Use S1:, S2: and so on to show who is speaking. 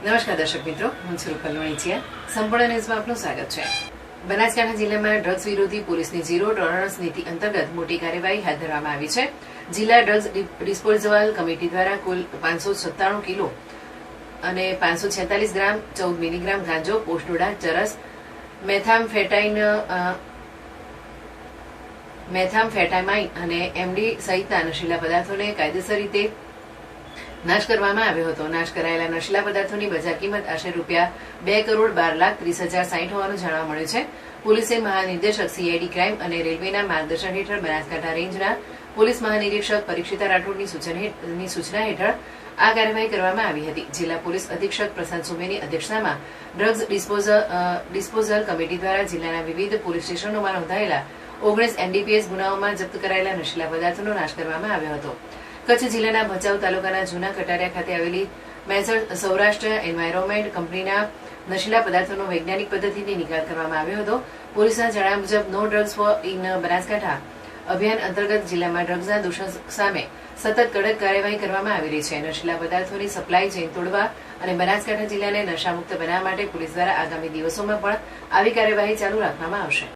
S1: નમસ્કાર દર્શક મિત્રો, હું છું રૂપલ વણિચિયા. સંપૂર્ણ ન્યૂઝમાં આપનું સ્વાગત છે. બનાસકાંઠા જિલ્લામાં ડ્રગ્સ વિરોધી પોલીસની ઝીરો ટોલરન્સ નીતિ અંતર્ગત મોટી કાર્યવાહી હાથ ધરવામાં આવી છે. જિલ્લા ડ્રગ્સ ડિસ્પોઝલ કમિટી દ્વારા કુલ 597 કિલો અને 546 ગ્રામ 14 મિલીગ્રામ ગાંજો, પોસ્ટોડા, ચરસ, મેથામ્ફેટામાઇન અને એમડી સહિતના નશીલા પદાર્થોને કાયદેસર રીતે નાશ કરવામાં આવ્યો હતો. નાશ કરાયેલા નશીલા પદાર્થોની બજાર કિંમત આશરે ₹2,12,30,60 હોવાનું જાણવા મળ્યું છે. પોલીસે મહાનિર્દેશક સીઆઈડી ક્રાઇમ અને રેલવેના માર્ગદર્શન હેઠળ બનાસકાંઠા રેન્જના પોલીસ મહાનિરીક્ષક પરીક્ષિતા રાઠોડની સૂચના હેઠળ આ કાર્યવાહી કરવામાં આવી હતી. જિલ્લા પોલીસ અધિક્ષક પ્રશાંત સુમેની અધ્યક્ષતામાં ડ્રગ્સ ડિસ્પોઝલ કમિટી દ્વારા જિલ્લાના વિવિધ પોલીસ સ્ટેશનોમાં નોંધાયેલા 19 એનડીપીએસ ગુનાઓમાં જપ્ત કરાયેલા નશીલા પદાર્થોનો નાશ કરવામાં આવ્યો હતો. કચ્છ જિલ્લાના ભચાઉ તાલુકાના જૂના કટારિયા ખાતે આવેલી મેસર સૌરાષ્ટ્ર એન્વાયરોન્મેન્ટ કંપનીના નશીલા પદાર્થોનો વૈજ્ઞાનિક પદ્ધતિથી નિકાલ કરવામાં આવ્યો હતો. પોલીસના જણાવ્યા મુજબ નો ડ્રગ્સ ઇન બનાસકાંઠા અભિયાન અંતર્ગત જિલ્લામાં ડ્રગ્સના દૂષણ સામે સતત કડક કાર્યવાહી કરવામાં આવી રહી છે. નશીલા પદાર્થોની સપ્લાય ચેઇન તોડવા અને બનાસકાંઠા જિલ્લાને નશામુક્ત બનાવવા માટે પોલીસ દ્વારા આગામી દિવસોમાં પણ આવી કાર્યવાહી ચાલુ રાખવામાં આવશે.